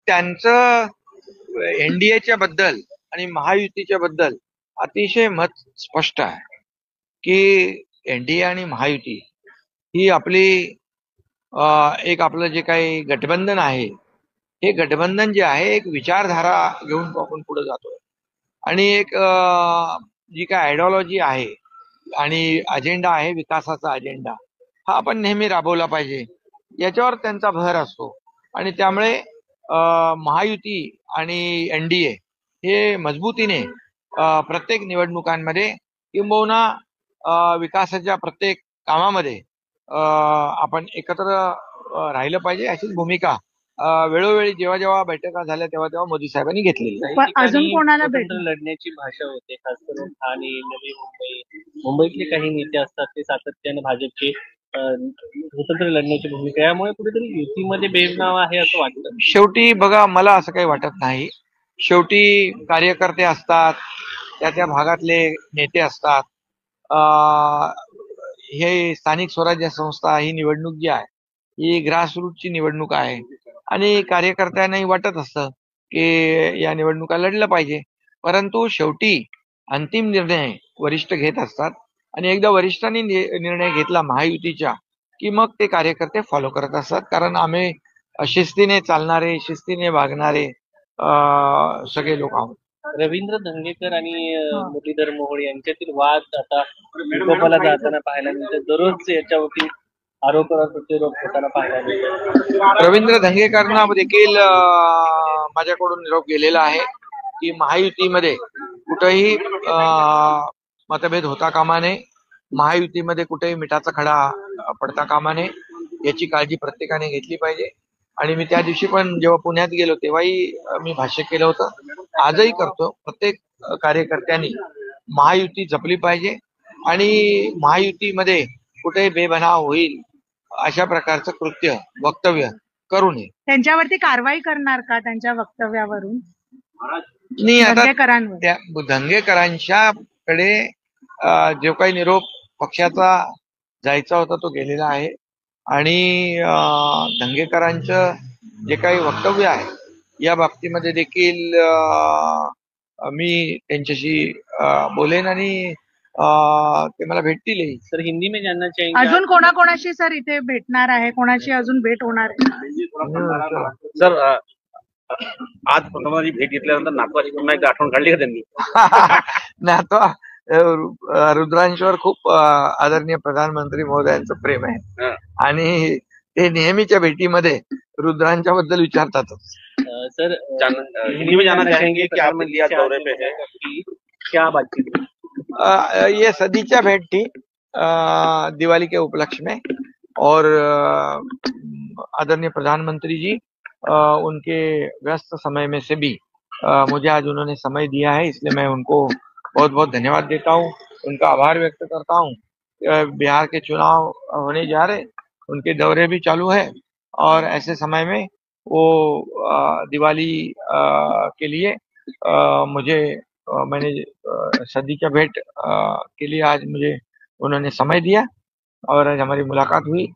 त्यांचं एनडीएच्या बद्दल आणि महायुतीच्या बद्दल अतिशय मत स्पष्ट आहे की एनडीए आणि महायुती ही आपली एक आपलं जे काही गठबंधन आहे, हे गठबंधन जे आहे एक विचारधारा घेऊन आपण पुढे जातोय आणि एक जी काय आयडिओलॉजी आहे आणि अजेंडा आहे, विकासाचा अजेंडा हा आपण नेहमी राबवला पाहिजे, याच्यावर त्यांचा भर असतो. आणि त्यामुळे महायुती आणि एनडीए हे मजबूतीने प्रत्येक निवडणुकांमध्ये किंबहुना विकासाच्या प्रत्येक कामामध्ये आपण एकत्र राहिलं पाहिजे, अशीच भूमिका वेळोवेळी जेव्हा जेव्हा बैठका झाल्या तेव्हा तेव्हा मोदी साहेबांनी घेतलेली आहे. अजून कोणाला लढण्याची भाषा होते, खास करून ठाणे, नवी मुंबईतले काही नेते असतात ते सातत्याने भाजपचे स्वतंत्र लढण्याची भूमिका, यामुळे कुठेतरी युतीमध्ये भेदभाव आहे असं वाटतं. शेवटी बघा, मला असं काही वाटत नाही. शेवटी कार्यकर्ते असतात, त्या भागातले नेते असतात. हे स्थानिक स्वराज्य संस्था ही निवडणूक जी आहे ही ग्रासरूटची निवडणूक आहे आणि कार्यकर्त्यांनाही वाटत असतं की या निवडणुका लढलं पाहिजे. परंतु शेवटी अंतिम निर्णय वरिष्ठ घेत असतात आणि एकदा वरिष्ठांनी निर्णय घेतला महायुतीच्या की मग ते कार्यकर्ते फॉलो करत असतात, कारण आम्ही शिस्तीने चालणारे, शिस्तीने वागणारे सगळे लोक आहोत. रवींद्र धंगेकर आणि मुरलीधर मोहोळ यांच्यातील वाद आता विकोपाला जाताना पाहायला मिळतो. दररोज याच्यावरती आरोपावर प्रत्यारोप होताना पाहायला मिळतो. रवींद्र धंगेकरांना देखील माझ्याकडून निरोप गेलेला आहे की महायुतीमध्ये कुठेही मतभेद होता कामा नये, महायुतीमध्ये कुठेही मिठाचा खडा पडता कामा नये, याची काळजी प्रत्येकाने घेतली पाहिजे. आणि मी त्या दिवशी पण जेव्हा पुण्यात गेलो तेव्हाही मी भाष्य केलं होतं, आजही करतो. प्रत्येक कार्यकर्त्यांनी महायुती जपली पाहिजे आणि महायुतीमध्ये कुठेही बेबनाव होईल अशा प्रकारचं कृत्य, वक्तव्य करू नये. त्यांच्यावरती कारवाई करणार का त्यांच्या वक्तव्यावरून? नाही, आता धंगेकरांच्याकडे जो काही निरोप पक्षाचा जायचा होता तो गेलेला आहे आणि धंगेकरांचं जे काही वक्तव्य आहे या बाबतीमध्ये देखील मी त्यांच्याशी बोलेन आणि ते मला भेटतील. सर, हिंदी में जानना चाहिए अजून कोणाकोणाशी सर इथे भेटणार आहे, कोणाशी अजून भेट होणार आहे? सर, आज प्रथमची भेट घेतल्यानंतर नातवाची पुन्हा एकदा आठवण काढली का त्यांनी? नातवा रुद्रांशवर खूप आदरणीय प्रधानमंत्री महोदयांचं प्रेम आहे आणि ते नेहमीच्या भेटीमध्ये रुद्रांच्या बद्दल विचारतातच. सर, हिंदी में जानना चाहेंगे कि आप इंडिया दौरे पे है, क्या बातचीत? ये सदीचा भेंट थी दिवाली के उपलक्ष्य में और आदरणीय प्रधानमंत्री जी उनके व्यस्त समय में से भी मुझे आज उन्होंने समय दिया है, इसलिए मैं उनको बहुत बहुत धन्यवाद देता हूँ, उनका आभार व्यक्त करता हूँ. बिहार के चुनाव होने जा रहे, उनके दौरे भी चालू है और ऐसे समय में वो दिवाली के लिए मैंने सदीचा भेंट के लिए आज मुझे उन्होंने समय दिया और आज हमारी मुलाकात हुई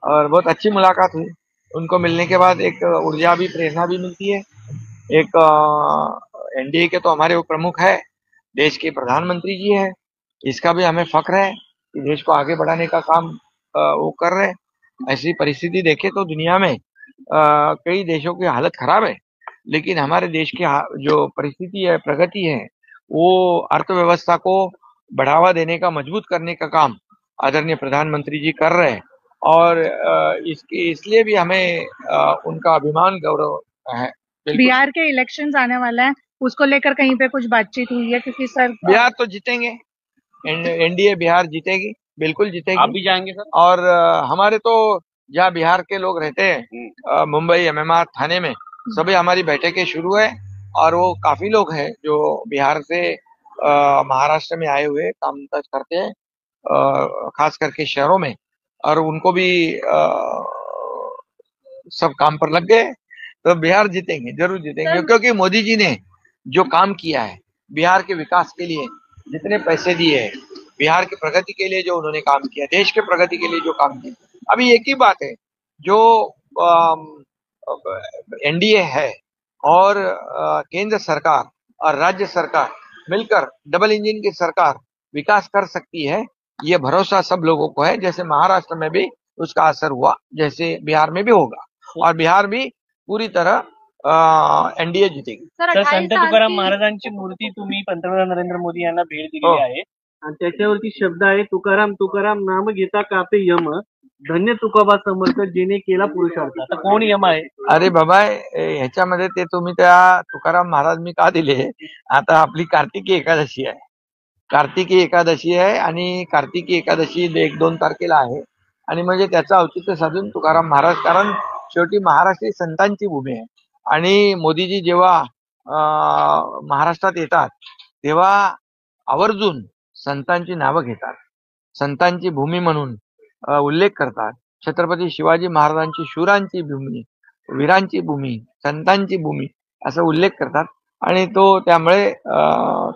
और बहुत अच्छी मुलाकात हुई. उनको मिलने के बाद एक ऊर्जा भी, प्रेरणा भी मिलती है. एक एनडीए के तो हमारे वो प्रमुख है, देश के प्रधानमंत्री जी है, इसका भी हमें फख्र है कि देश को आगे बढ़ाने का काम वो कर रहे हैं. ऐसी परिस्थिति देखे तो दुनिया में कई देशों की हालत खराब है, लेकिन हमारे देश की जो परिस्थिति है, प्रगति है, वो अर्थव्यवस्था को बढ़ावा देने का, मजबूत करने का काम आदरणीय प्रधानमंत्री जी कर रहे हैं और इसलिए भी हमें उनका अभिमान, गौरव है. बिहार के इलेक्शंस आने वाला है, उसको लेकर कहीं पे कुछ बातचीत हुई है? क्योंकि सर बिहार तो जीतेंगे, एनडीए बिहार जीतेगी, बिल्कुल जीतेगी. आप भी जाएंगे सर? और हमारे तो जहाँ बिहार के लोग रहते हैं, मुंबई, एमएमआर, थाने में सभी हमारी बैठकें शुरू है और वो काफी लोग हैं जो बिहार से महाराष्ट्र में आए हुए काम करते हैं, खास करके शहरों में, और उनको भी सब काम पर लग गए. तो बिहार जीतेंगे, जरूर जीतेंगे, क्योंकि मोदी जी ने जो काम किया है बिहार के विकास के लिए, जितने पैसे दिए हैं, बिहार की प्रगति के लिए जो उन्होंने काम किया, देश के प्रगति के लिए जो काम किया. अभी एक ही बात है, जो एनडीए है और केंद्र सरकार और राज्य सरकार मिलकर डबल इंजन की सरकार विकास कर सकती है, ये भरोसा सब लोगों को है। जैसे महाराष्ट्र में भी उसका असर हुआ, जैसे बिहार में भी होगा, और बिहार भी पूरी तरह एनडीए जीतेगी। तर संत तुकाराम महाराजांची मूर्ती तुम्ही पंतप्रधान नरेंद्र मोदी यांना भेट दिलेली आहे आणि त्याच्यावरती शब्द आहे, तुकाराम तुकाराम नाम घेता कापे यम, धन्य तुकोबा समर्थ जेने केला पुरुषार्थ. आता कोण यम आहे? अरे बाबा, ह्याच्यामध्ये ते तुम्ही त्या तुकाराम महाराज मी का दिले? आता आपली कार्तिकी एकादशी आहे, कार्तिकी एकादशी आहे आणि कार्तिकी एकादशी 1-2 तारखेला आहे, आणि म्हणजे त्याचं औचित्य साधून तुकाराम महाराज, कारण शेवटी महाराष्ट्र ही संतांची भूमी आहे आणि मोदीजी जेव्हा महाराष्ट्रात येतात तेव्हा आवर्जून संतांची नावं घेतात, संतांची भूमी म्हणून उल्लेख करतात. छत्रपती शिवाजी महाराजांची शूरांची भूमी, वीरांची भूमी, संतांची भूमी असा उल्लेख करतात, आणि तो त्यामुळे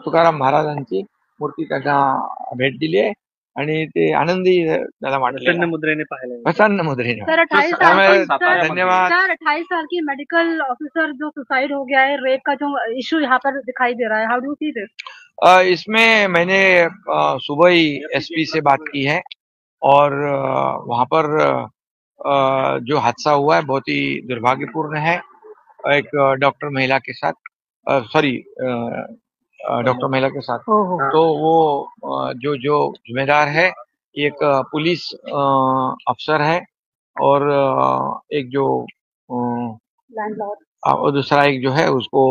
तुकाराम महाराजांची मूर्ती त्यांना भेट दिली आहे आणि ते आनंदी त्याला वाटले, प्रसन्न मुद्रेने पाहायला मिळालं. प्रसन्न मुद्रेने. सर 28 त्यामुळे साल धन्यवाद। सर 28 साल की मेडिकल ऑफिसर जो सुसाइड हो गया है, रेप का जो इशू यहाँ पर दिखाई दे रहा है, हाउ डू सी दिस? इसमें मैंने सुबह ही एसपी से बात की है और वहाँ पर जो हादसा हुआ है बहुत ही दुर्भाग्यपूर्ण है। एक डॉक्टर महिला के साथ डॉक्टर महिला के साथ, तो वो जो जिम्मेदार है, एक पुलिस अफसर है और एक जो लैंडलॉर्ड, और दूसरा एक जो है उसको,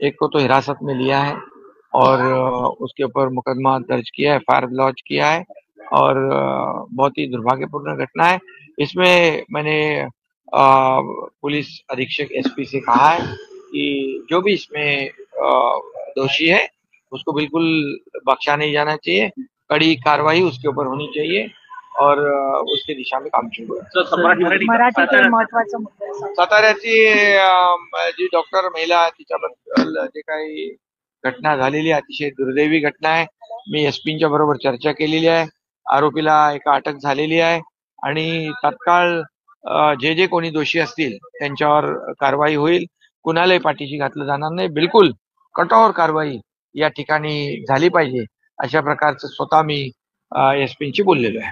एक को तो हिरासत में लिया है और उसके ऊपर मुकदमा दर्ज किया है, एफआईआर लॉन्च किया है, और बहुत ही दुर्भाग्यपूर्ण घटना है। इसमें मैंने पुलिस अधीक्षक एसपी से कहा है कि जो भी इसमें दोषी है उसको बिल्कुल बख्शा नहीं जाना चाहिए, कड़ी कार्रवाई उसके ऊपर होनी चाहिए और उसके दिशा में काम सुरू आहे। मराठीचे महत्वाचा मुद्दा आहे. साताऱ्याची जी डॉक्टर महिला तिच्याबद्दल जे काही घटना झालेली आहे, अतिशय दुर्दैवी घटना आहे। मी एसपींच्या बरोबर चर्चा केलेली आहे, आरोपीला एका अटक झालेली आहे आणि तात्काळ जे कोणी दोषी असतील त्यांच्यावर कारवाई होईल, कुणालाही पाठीशी घातलं जाणार नाही, बिलकुल कठोर कारवाई या ठिकाणी झाली पाहिजे, अशा प्रकारचं स्वतः मी एसपींशी बोललेलो आहे।